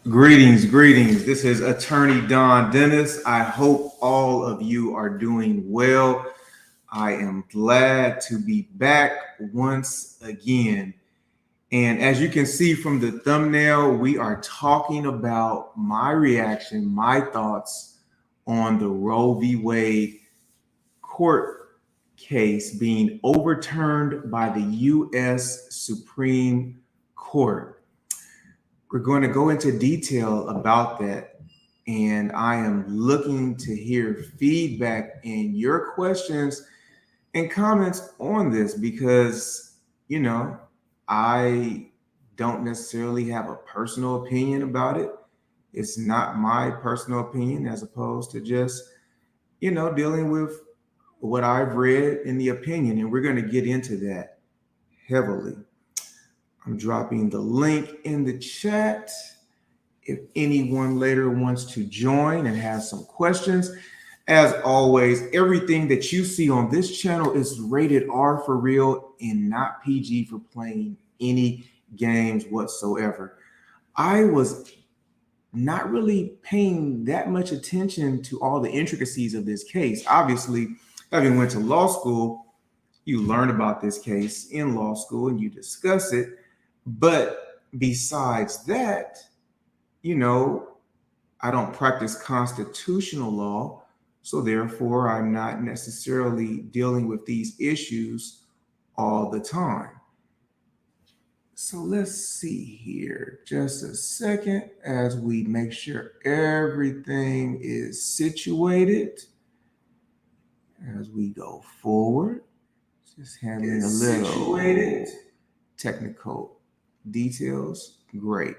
Greetings, greetings. This is Attorney Don Dennis. I hope all of you are doing well. I am glad to be back once again. And as you can see from the thumbnail, we are talking about my reaction, my thoughts on the Roe v. Wade court case being overturned by the U.S. Supreme Court. We're going to go into detail about that, and I am looking to hear feedback and your questions and comments on this because, I don't necessarily have a personal opinion about it. It's not my personal opinion as opposed to just, dealing with what I've read in the opinion, and we're going to get into that heavily. I'm dropping the link in the chat if anyone later wants to join and has some questions. As always, everything that you see on this channel is rated R for real and not PG for playing any games whatsoever. I was not really paying that much attention to all the intricacies of this case. Obviously, having went to law school, you learn about this case in law school and you discuss it. But besides that, I don't practice constitutional law, so therefore I'm not necessarily dealing with these issues all the time. So let's see here, just a second as we make sure everything is situated as we go forward. Just having a little technical details. Great.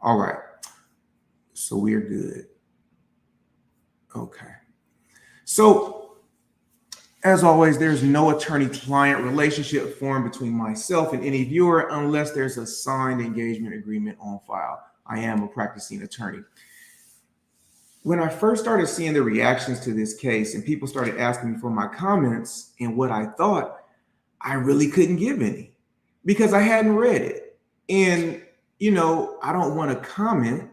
All right. So we're good. Okay. So as always, there's no attorney-client relationship formed between myself and any viewer unless there's a signed engagement agreement on file. I am a practicing attorney. When I first started seeing the reactions to this case and people started asking me for my comments and what I thought, I really couldn't give any because I hadn't read it. And, I don't want to comment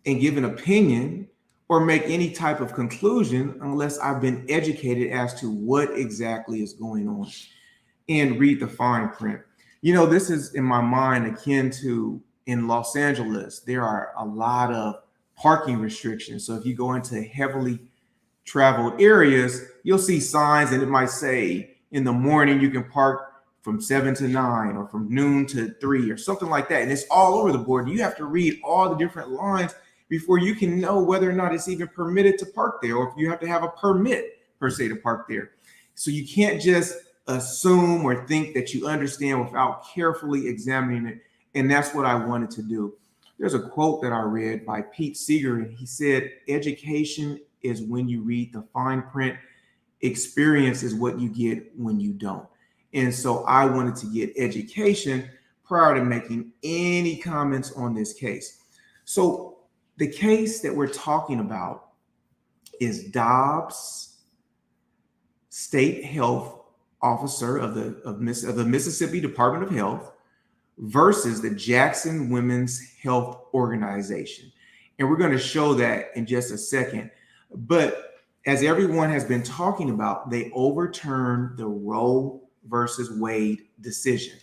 and give an opinion or make any type of conclusion unless I've been educated as to what exactly is going on and read the fine print. This is in my mind akin to in Los Angeles, there are a lot of parking restrictions. So if you go into heavily traveled areas, you'll see signs and it might say in the morning you can park from 7 to 9 or from noon to 3 or something like that. And it's all over the board. You have to read all the different lines before you can know whether or not it's even permitted to park there, or if you have to have a permit per se to park there. So you can't just assume or think that you understand without carefully examining it. And that's what I wanted to do. There's a quote that I read by Pete Seeger, and he said, education is when you read the fine print. Experience is what you get when you don't. And so I wanted to get education prior to making any comments on this case. So the case that we're talking about is DOBBS, State Health Officer of the Mississippi Department of Health versus the Jackson Women's Health Organization. And we're going to show that in just a second. But as everyone has been talking about, they overturned the Roe versus Wade decision.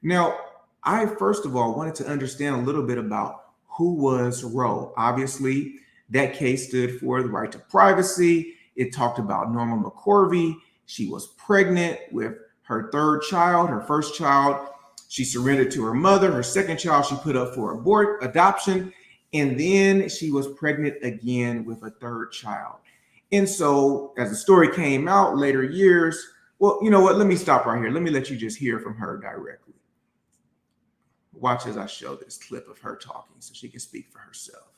Now, I first of all wanted to understand a little bit about who was Roe. Obviously, that case stood for the right to privacy. It talked about Norma McCorvey. She was pregnant with her third child, her first child. She surrendered to her mother. Her second child she put up for adoption. And then she was pregnant again with a third child. And so as the story came out later years, well, you know what? Let me stop right here. Let me let you just hear from her directly. Watch as I show this clip of her talking so she can speak for herself.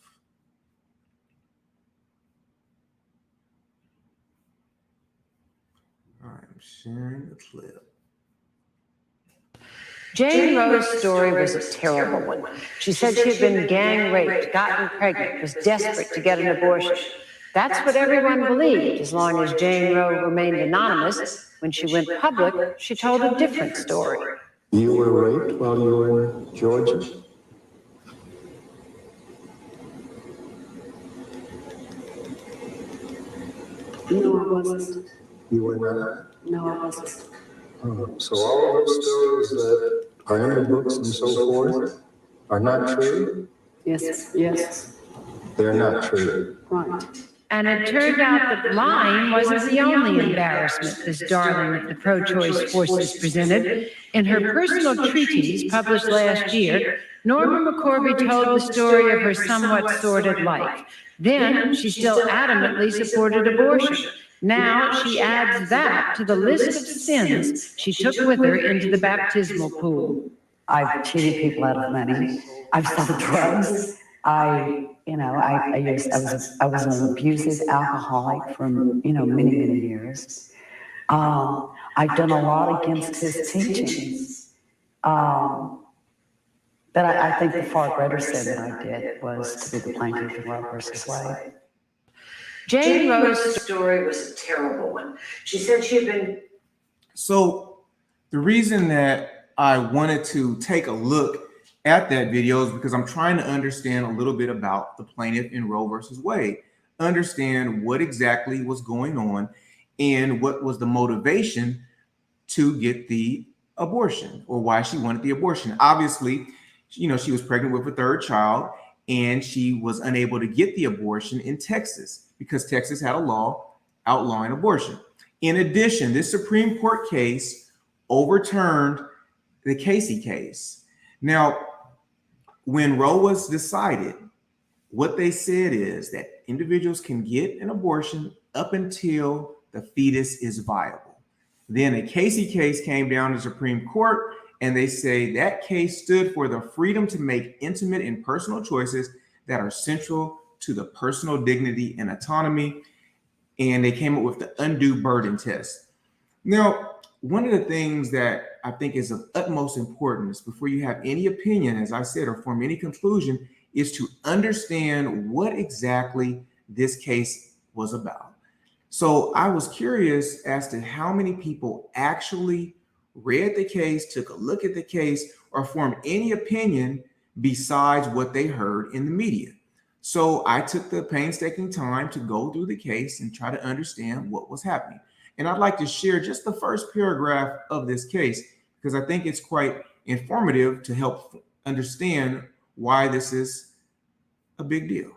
I'm sharing the clip. Jane Roe's story was a terrible one. She said she had been gang raped, gotten pregnant, was desperate to get an abortion. That's what everyone believed, as long as Jane Roe remained anonymous. When she went public, she told a different story. You were raped while you were in Georgia? wasn't. You were not? No, I wasn't. So all of those stories that are in the books and so forth are not true? Yes, yes, They're not true. right. And it turned out that lying wasn't the only embarrassment this darling of the pro-choice forces presented. In her personal treatise published last year, Norma McCorvey told the story of her somewhat sordid life. Then she still adamantly supported abortion. Now she adds that to the list of sins she took with her into the baptismal pool. I've cheated people out of money. I've sold drugs. I was an abusive alcoholic for, many, many years. I've done a lot against his teachings. But I think the far greater sin that I did was to be the plaintiff in Roe versus Wade. Jane Roe's story was a terrible one. She said she had been... So the reason that I wanted to take a look at that video is because I'm trying to understand a little bit about the plaintiff in Roe versus Wade, understand what exactly was going on and what was the motivation to get the abortion or why she wanted the abortion. Obviously, she was pregnant with a third child and she was unable to get the abortion in Texas because Texas had a law outlawing abortion. In addition, this Supreme Court case overturned the Casey case. Now, when Roe was decided, what they said is that individuals can get an abortion up until the fetus is viable. Then a Casey case came down to the Supreme Court, and they say that case stood for the freedom to make intimate and personal choices that are central to the personal dignity and autonomy. And they came up with the undue burden test. Now, one of the things that I think is of utmost importance before you have any opinion, as I said, or form any conclusion, is to understand what exactly this case was about. So I was curious as to how many people actually read the case, took a look at the case, or formed any opinion besides what they heard in the media. So I took the painstaking time to go through the case and try to understand what was happening. And I'd like to share just the first paragraph of this case because I think it's quite informative to help understand why this is a big deal.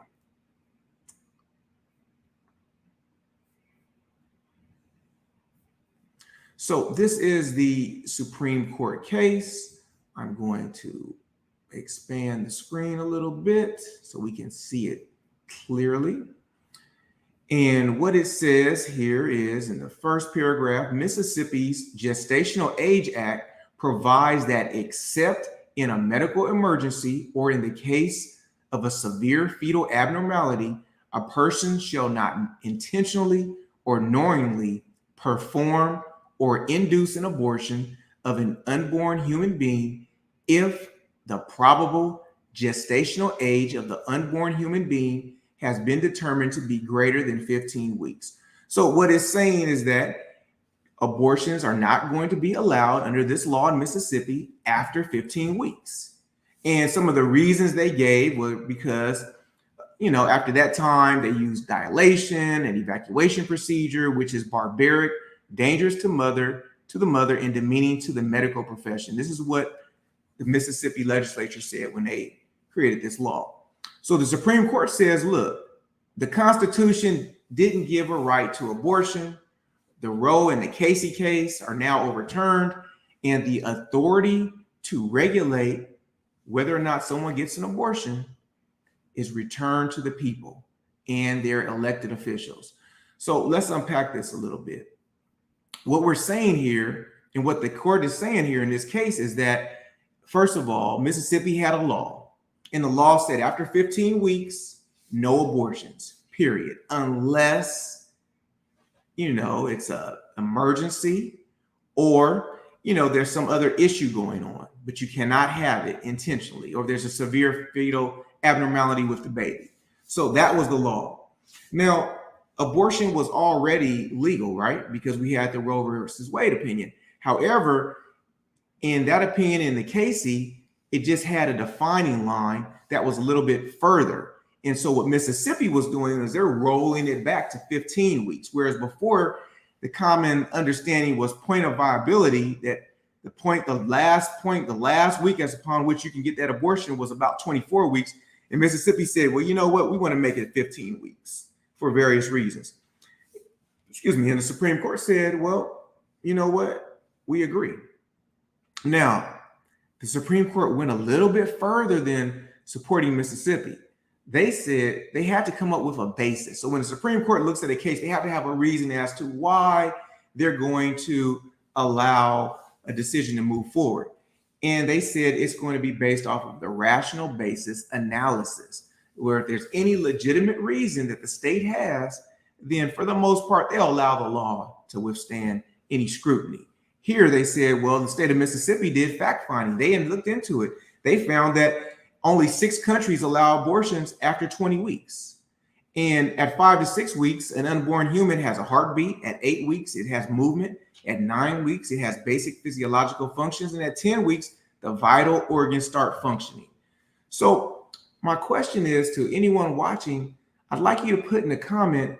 So this is the Supreme Court case. I'm going to expand the screen a little bit so we can see it clearly. And what it says here is in the first paragraph, Mississippi's Gestational Age Act provides that except in a medical emergency or in the case of a severe fetal abnormality, a person shall not intentionally or knowingly perform or induce an abortion of an unborn human being if the probable gestational age of the unborn human being has been determined to be greater than 15 weeks. So what it's saying is that abortions are not going to be allowed under this law in Mississippi after 15 weeks. And some of the reasons they gave were because, after that time, they used dilation and evacuation procedure, which is barbaric, dangerous to the mother, and demeaning to the medical profession. This is what the Mississippi legislature said when they created this law. So the Supreme Court says, look, the Constitution didn't give a right to abortion. The Roe and the Casey case are now overturned, and the authority to regulate whether or not someone gets an abortion is returned to the people and their elected officials. So let's unpack this a little bit. What we're saying here and what the court is saying here in this case is that, first of all, Mississippi had a law, and the law said after 15 weeks, no abortions, period, unless, it's an emergency or, there's some other issue going on, but you cannot have it intentionally, or there's a severe fetal abnormality with the baby. So that was the law. Now, abortion was already legal, right? Because we had the Roe versus Wade opinion. However, in that opinion in the Casey, it just had a defining line that was a little bit further. And so what Mississippi was doing is they're rolling it back to 15 weeks, whereas before the common understanding was point of viability, that the last week as upon which you can get that abortion was about 24 weeks. And Mississippi said, well, you know what? We want to make it 15 weeks for various reasons. Excuse me. And the Supreme Court said, well, you know what? We agree. Now, the Supreme Court went a little bit further than supporting Mississippi. They said they had to come up with a basis. So when the Supreme Court looks at a case, they have to have a reason as to why they're going to allow a decision to move forward. And they said it's going to be based off of the rational basis analysis, where if there's any legitimate reason that the state has, then for the most part, they'll allow the law to withstand any scrutiny. Here they said, well, the state of Mississippi did fact finding. They looked into it. They found that only 6 countries allow abortions after 20 weeks. And at 5 to 6 weeks, an unborn human has a heartbeat. At 8 weeks, it has movement. At 9 weeks, it has basic physiological functions. And at 10 weeks, the vital organs start functioning. So my question is to anyone watching, I'd like you to put in a comment,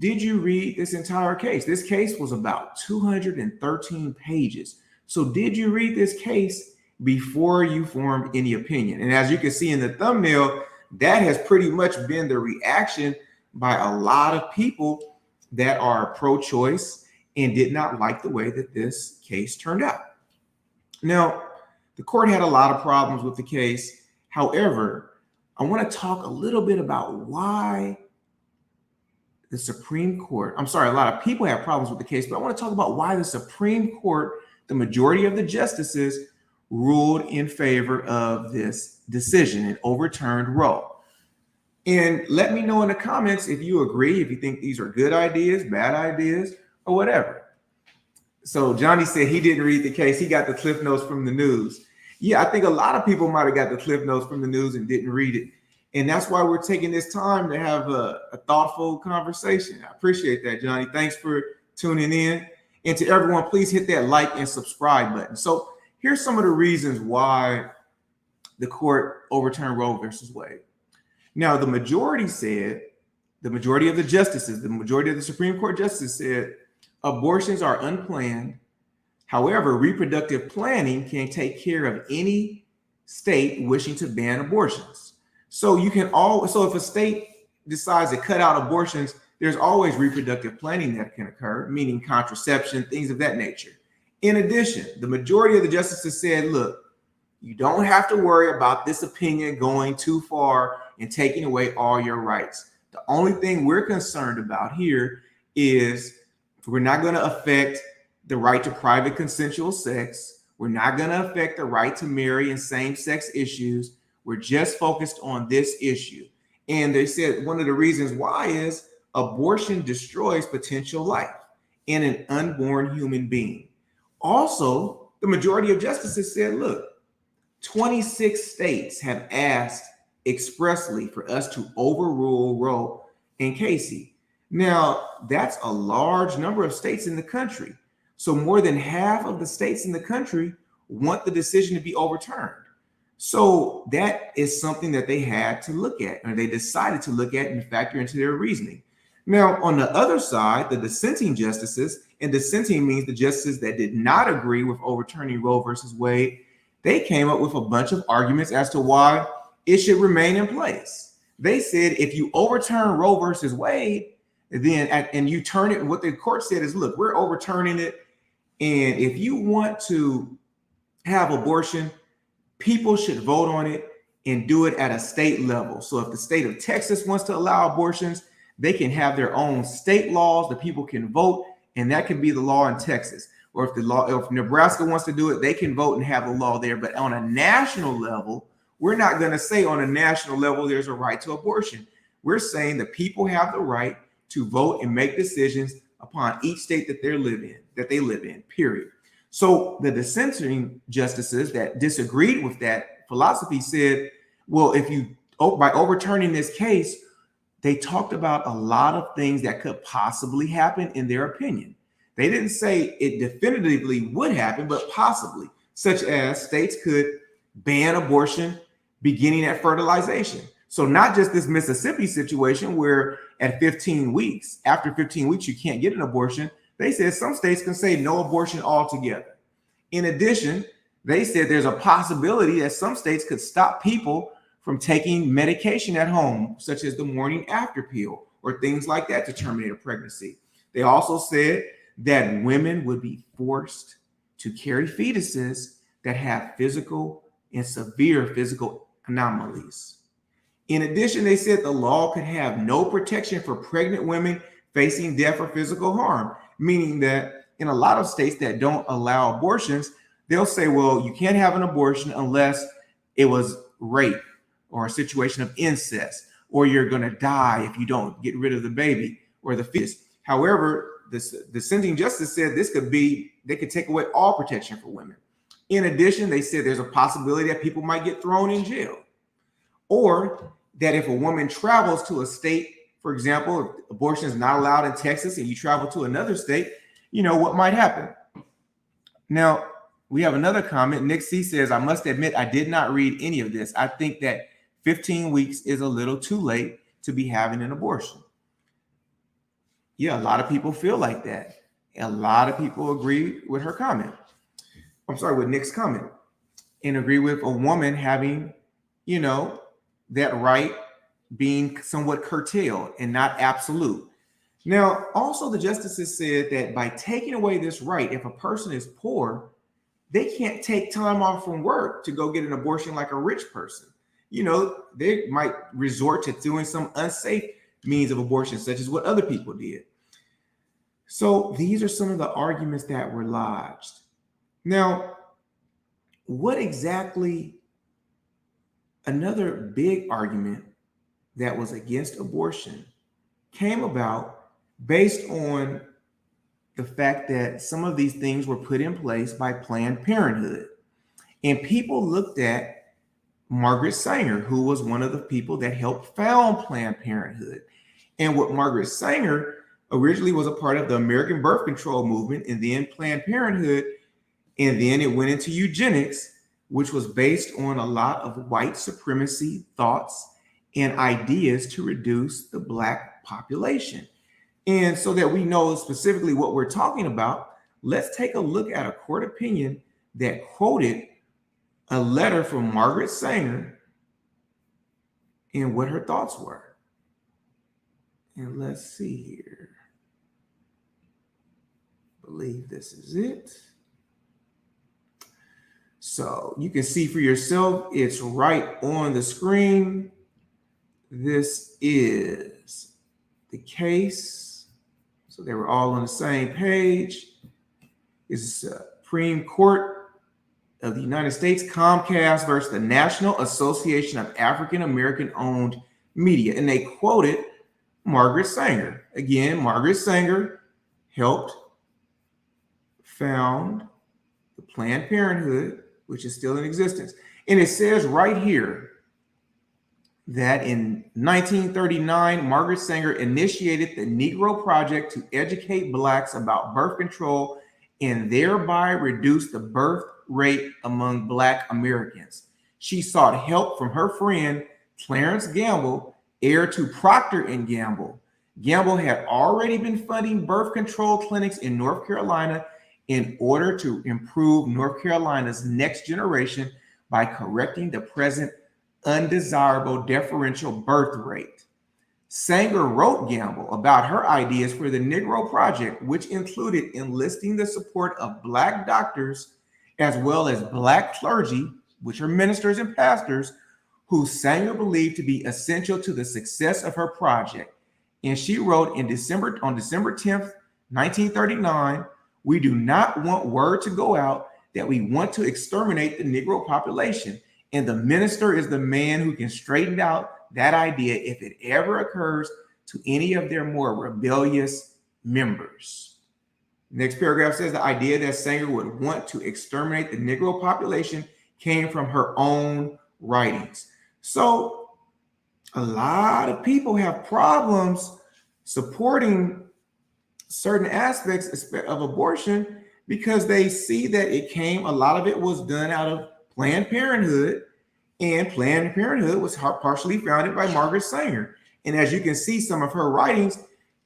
did you read this entire case? This case was about 213 pages. So did you read this case before you formed any opinion? And as you can see in the thumbnail, that has pretty much been the reaction by a lot of people that are pro-choice and did not like the way that this case turned out. Now, the court had a lot of problems with the case. However, I want to talk a little bit about why the Supreme Court, a lot of people have problems with the case, but I want to talk about why the Supreme Court, the majority of the justices, ruled in favor of this decision and overturned Roe. And let me know in the comments if you agree, if you think these are good ideas, bad ideas, or whatever. So Johnny said he didn't read the case. He got the Cliff Notes from the news. Yeah, I think a lot of people might have got the Cliff Notes from the news and didn't read it. And that's why we're taking this time to have a thoughtful conversation. I appreciate that, Johnny. Thanks for tuning in. And to everyone, please hit that like and subscribe button. So here's some of the reasons why the court overturned Roe versus Wade. Now, the majority of the justices, the majority of the Supreme Court justices said abortions are unplanned. However, reproductive planning can take care of any state wishing to ban abortions. So if a state decides to cut out abortions, there's always reproductive planning that can occur, meaning contraception, things of that nature. In addition, the majority of the justices said, look, you don't have to worry about this opinion going too far and taking away all your rights. The only thing we're concerned about here is we're not going to affect the right to private consensual sex. We're not going to affect the right to marry and same-sex issues. We're just focused on this issue. And they said one of the reasons why is abortion destroys potential life in an unborn human being. Also, the majority of justices said, look, 26 states have asked expressly for us to overrule Roe and Casey. Now, that's a large number of states in the country. So more than half of the states in the country want the decision to be overturned. So that is something that they had to look at, or they decided to look at and factor into their reasoning. Now, on the other side, the dissenting justices, and dissenting means the justices that did not agree with overturning Roe versus Wade, they came up with a bunch of arguments as to why it should remain in place. They said if you overturn Roe versus Wade, then and you turn it, what the court said is, look, we're overturning it. And if you want to have abortion, people should vote on it and do it at a state level. So if the state of Texas wants to allow abortions, they can have their own state laws. The people can vote, and that can be the law in Texas. Or if Nebraska wants to do it, they can vote and have the law there. But on a national level, we're not going to say on a national level there's a right to abortion. We're saying the people have the right to vote and make decisions upon each state that they live in, period. So the dissenting justices that disagreed with that philosophy said, well, by overturning this case, they talked about a lot of things that could possibly happen in their opinion. They didn't say it definitively would happen, but possibly, such as states could ban abortion beginning at fertilization. So not just this Mississippi situation where at 15 weeks, after 15 weeks, you can't get an abortion. They said some states can say no abortion altogether. In addition, they said there's a possibility that some states could stop people from taking medication at home, such as the morning after pill or things like that to terminate a pregnancy. They also said that women would be forced to carry fetuses that have physical and severe physical anomalies. In addition, they said the law could have no protection for pregnant women facing death or physical harm, meaning that in a lot of states that don't allow abortions, they'll say, well, you can't have an abortion unless it was rape or a situation of incest, or you're going to die if you don't get rid of the baby or the fetus. However, the dissenting justice said they could take away all protection for women. In addition, they said there's a possibility that people might get thrown in jail, or that if a woman travels to a state, for example, if abortion is not allowed in Texas and you travel to another state, what might happen? Now, we have another comment. Nick C says, I must admit, I did not read any of this. I think that 15 weeks is a little too late to be having an abortion. Yeah, a lot of people feel like that. A lot of people agree with her comment. With Nick's comment, and agree with a woman having, that right being somewhat curtailed and not absolute. Now, also the justices said that by taking away this right, if a person is poor, they can't take time off from work to go get an abortion like a rich person. They might resort to doing some unsafe means of abortion, such as what other people did. So these are some of the arguments that were lodged. Now, what exactly, another big argument that was against abortion came about based on the fact that some of these things were put in place by Planned Parenthood. And people looked at Margaret Sanger, who was one of the people that helped found Planned Parenthood. And what Margaret Sanger originally was a part of the American birth control movement, and then Planned Parenthood, and then it went into eugenics, which was based on a lot of white supremacy thoughts and ideas to reduce the Black population. And so that we know specifically what we're talking about, let's take a look at a court opinion that quoted a letter from Margaret Sanger and what her thoughts were. And let's see here. I believe this is it. So you can see for yourself, it's right on the screen. This is the case. So they were all on the same page. It's Supreme Court of the United States, Comcast versus the National Association of African American Owned Media. And they quoted Margaret Sanger. Again, Margaret Sanger helped found the Planned Parenthood, which is still in existence. And it says right here that in 1939, Margaret Sanger initiated the Negro Project to educate Blacks about birth control and thereby reduce the birth rate among Black Americans. She sought help from her friend Clarence Gamble, heir to Procter & Gamble. Gamble had already been funding birth control clinics in North Carolina in order to improve North Carolina's next generation by correcting the present undesirable differential birth rate. Sanger wrote Gamble about her ideas for the Negro Project, which included enlisting the support of Black doctors as well as Black clergy, which are ministers and pastors, who Sanger believed to be essential to the success of her project. And she wrote on December 10th, 1939, "We do not want word to go out that we want to exterminate the Negro population. And the minister is the man who can straighten out that idea if it ever occurs to any of their more rebellious members." Next paragraph says the idea that Sanger would want to exterminate the Negro population came from her own writings. So a lot of people have problems supporting certain aspects of abortion because they see that a lot of it was done out of Planned Parenthood, And Planned Parenthood was partially founded by Margaret Sanger. And as you can see, some of her writings,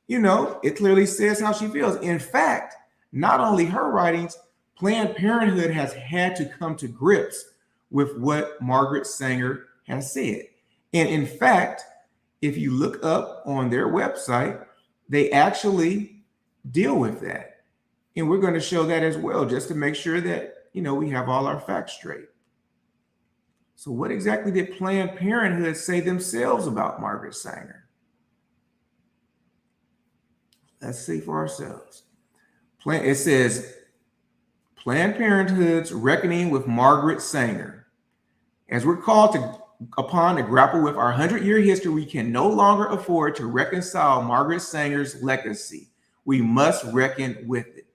it clearly says how she feels. In fact, not only her writings, Planned Parenthood has had to come to grips with what Margaret Sanger has said. And in fact, if you look up on their website, they actually deal with that. And we're going to show that as well, just to make sure that, we have all our facts straight. So what exactly did Planned Parenthood say themselves about Margaret Sanger? Let's see for ourselves. It says, Planned Parenthood's reckoning with Margaret Sanger. As we're called upon to grapple with our 100-year history, we can no longer afford to reconcile Margaret Sanger's legacy. We must reckon with it.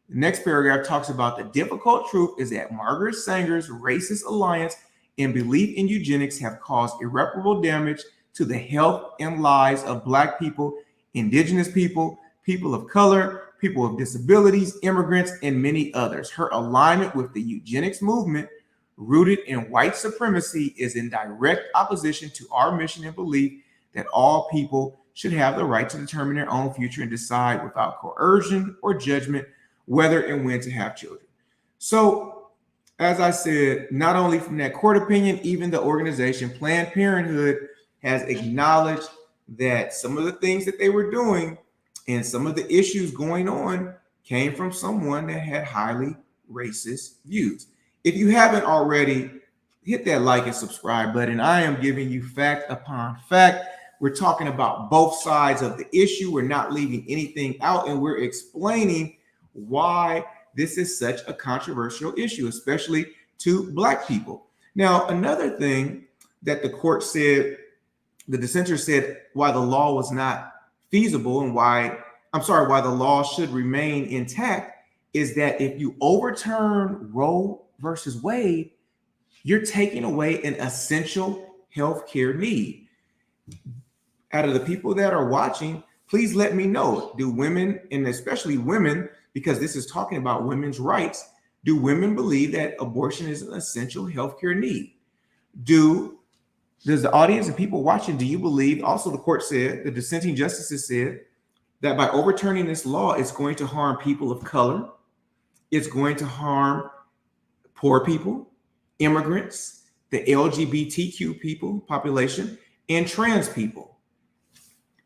The next paragraph talks about the difficult truth is that Margaret Sanger's racist alliance and belief in eugenics have caused irreparable damage to the health and lives of Black people, Indigenous people, people of color, people with disabilities, immigrants, and many others. Her alignment with the eugenics movement, rooted in white supremacy, is in direct opposition to our mission and belief that all people should have the right to determine their own future and decide without coercion or judgment whether and when to have children. So, as I said, not only from that court opinion, even the organization Planned Parenthood has acknowledged that some of the things that they were doing and some of the issues going on came from someone that had highly racist views. If you haven't already, hit that like and subscribe button. I am giving you fact upon fact. We're talking about both sides of the issue. We're not leaving anything out, and we're explaining why this is such a controversial issue, especially to Black people. Now, another thing that the court said, the dissenter said, why the law was not feasible and why the law should remain intact is that if you overturn Roe versus Wade, you're taking away an essential healthcare need. Out of the people that are watching, please let me know, do women, and especially women, because this is talking about women's rights, do women believe that abortion is an essential healthcare need? Does the audience and people watching, do you believe, also the court said, the dissenting justices said, that by overturning this law, it's going to harm people of color, it's going to harm poor people, immigrants, the LGBTQ people population, and trans people?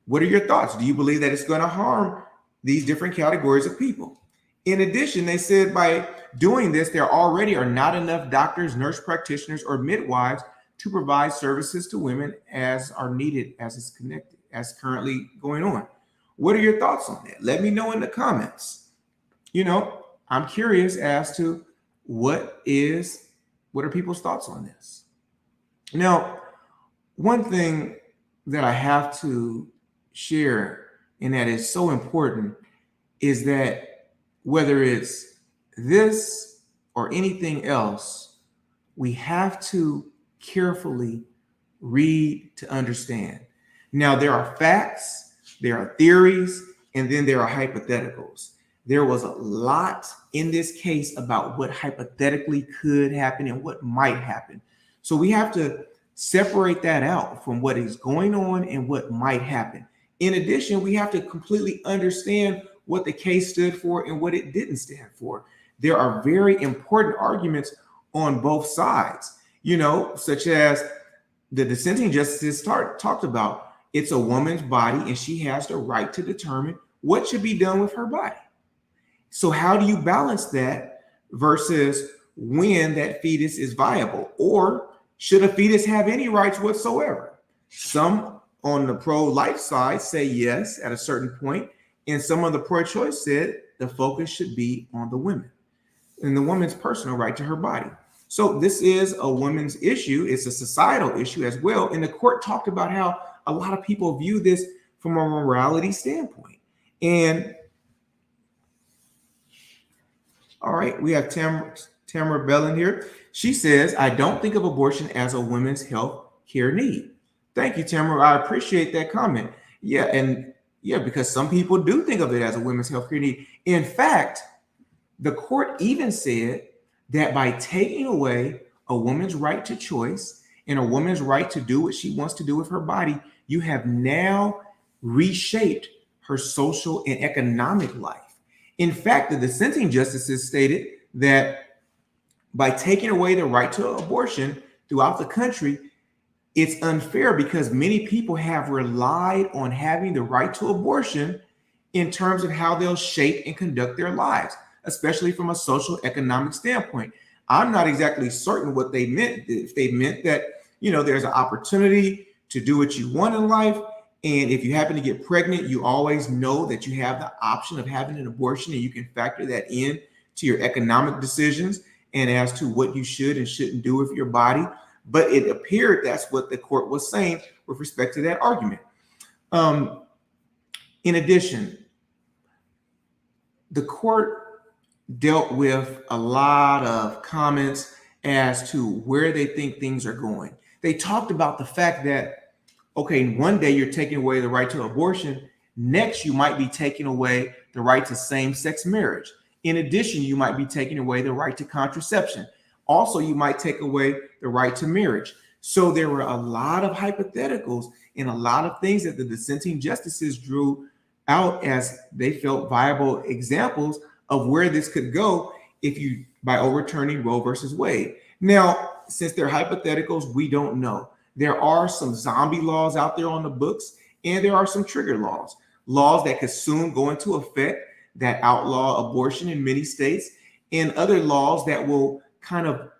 What are your thoughts? Do you believe that it's going to harm these different categories of people? In addition, they said by doing this, there already are not enough doctors, nurse practitioners, or midwives to provide services to women as are needed, as is connected, as currently going on. What are your thoughts on that? Let me know in the comments. I'm curious as to what are people's thoughts on this? Now, one thing that I have to share, and that is so important, is that whether it's this or anything else, we have to carefully read to understand. Now, there are facts, there are theories, and then there are hypotheticals. There was a lot in this case about what hypothetically could happen and what might happen. So we have to separate that out from what is going on and what might happen. In addition, we have to completely understand what the case stood for and what it didn't stand for. There are very important arguments on both sides, such as the dissenting justices talked about. It's a woman's body and she has the right to determine what should be done with her body. So how do you balance that versus when that fetus is viable? Or should a fetus have any rights whatsoever? Some on the pro-life side say yes at a certain point, and some of the pro-choice said the focus should be on the women and the woman's personal right to her body. So this is a women's issue. It's a societal issue as well. And the court talked about how a lot of people view this from a morality standpoint. And all right, we have Tamara Bellin here. She says, I don't think of abortion as a women's health care need. Thank you, Tamara. I appreciate that comment. Yeah, because some people do think of it as a women's health care need. In fact, the court even said that by taking away a woman's right to choice and a woman's right to do what she wants to do with her body, you have now reshaped her social and economic life. In fact, the dissenting justices stated that by taking away the right to abortion throughout the country, it's unfair because many people have relied on having the right to abortion in terms of how they'll shape and conduct their lives, especially from a social economic standpoint. I'm not exactly certain what they meant. If they meant that, there's an opportunity to do what you want in life, and if you happen to get pregnant, you always know that you have the option of having an abortion, and you can factor that in to your economic decisions and as to what you should and shouldn't do with your body. But it appeared that's what the court was saying with respect to that argument. In addition, the court dealt with a lot of comments as to where they think things are going. They talked about the fact that, okay, one day you're taking away the right to abortion. Next, you might be taking away the right to same-sex marriage. In addition, you might be taking away the right to contraception. Also, you might take away the right to marriage. So there were a lot of hypotheticals and a lot of things that the dissenting justices drew out as they felt viable examples of where this could go by overturning Roe versus Wade. Now, since they're hypotheticals, we don't know. There are some zombie laws out there on the books, and there are some trigger laws that could soon go into effect that outlaw abortion in many states, and other laws that will kind of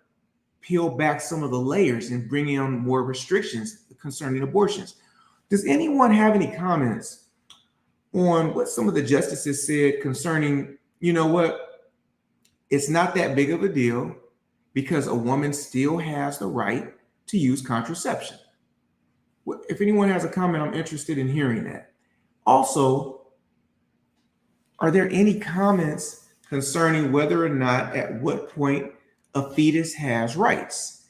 peel back some of the layers and bring in more restrictions concerning abortions. Does anyone have any comments on what some of the justices said concerning, it's not that big of a deal because a woman still has the right to use contraception? If anyone has a comment, I'm interested in hearing that. Also, are there any comments concerning whether or not at what point a fetus has rights?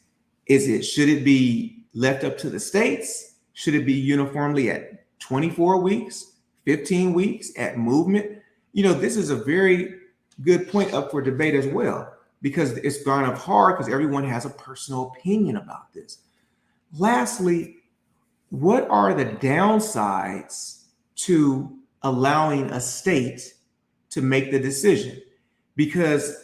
Should it be left up to the states? Should it be uniformly at 24 weeks, 15 weeks at movement? This is a very good point up for debate as well, because it's kind of hard because everyone has a personal opinion about this. Lastly, what are the downsides to allowing a state to make the decision? Because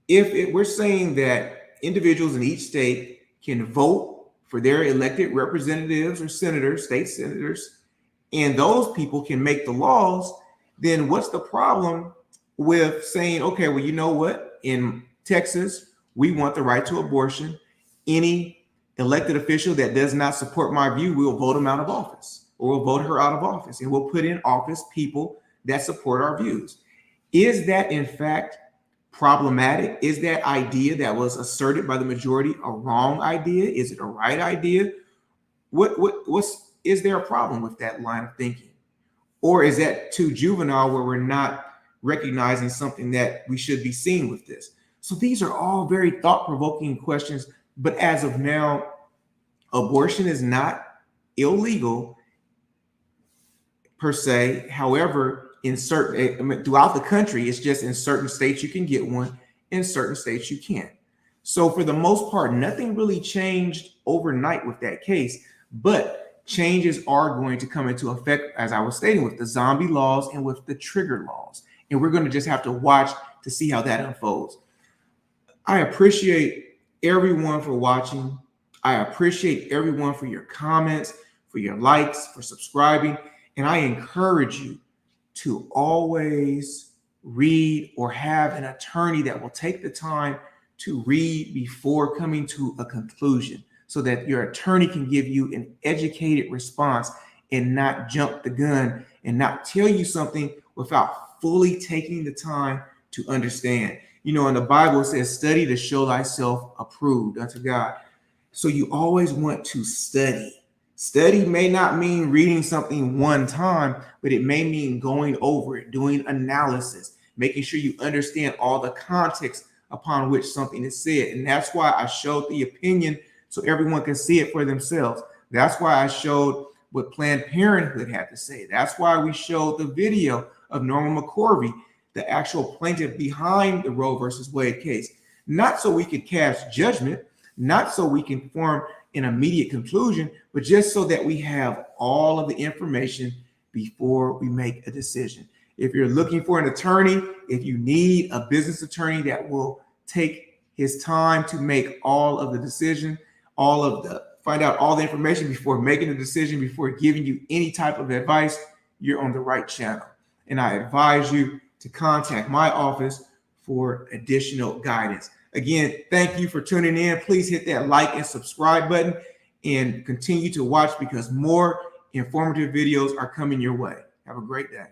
we're saying that individuals in each state can vote for their elected representatives or senators, state senators, and those people can make the laws, then what's the problem with saying, okay, well, you know what? In Texas, we want the right to abortion. Any elected official that does not support my view, we'll vote him out of office, or we'll vote her out of office, and we'll put in office people that support our views. Is that in fact problematic? Is that idea that was asserted by the majority a wrong idea? Is it a right idea? Is there a problem with that line of thinking? Or is that too juvenile where we're not recognizing something that we should be seeing with this? So these are all very thought-provoking questions, but as of now, abortion is not illegal per se. However, throughout the country, it's just in certain states you can get one, in certain states you can't. So for the most part, nothing really changed overnight with that case, but changes are going to come into effect, as I was stating, with the zombie laws and with the trigger laws. And we're going to just have to watch to see how that unfolds. I appreciate everyone for watching. I appreciate everyone for your comments, for your likes, for subscribing. And I encourage you to always read or have an attorney that will take the time to read before coming to a conclusion, so that your attorney can give you an educated response and not jump the gun and not tell you something without fully taking the time to understand. In the Bible, it says, study to show thyself approved unto God. So you always want to study. Study may not mean reading something one time, but it may mean going over it, doing analysis, making sure you understand all the context upon which something is said. And that's why I showed the opinion so everyone can see it for themselves. That's why I showed what Planned Parenthood had to say. That's why we showed the video of Norma McCorvey, the actual plaintiff behind the Roe versus Wade case. Not so we could cast judgment, not so we can form an immediate conclusion, but just so that we have all of the information before we make a decision. If you're looking for an attorney, if you need a business attorney that will take his time to make all of the decision, find out all the information before making a decision, before giving you any type of advice, you're on the right channel. And I advise you to contact my office for additional guidance. Again, thank you for tuning in. Please hit that like and subscribe button and continue to watch because more informative videos are coming your way. Have a great day.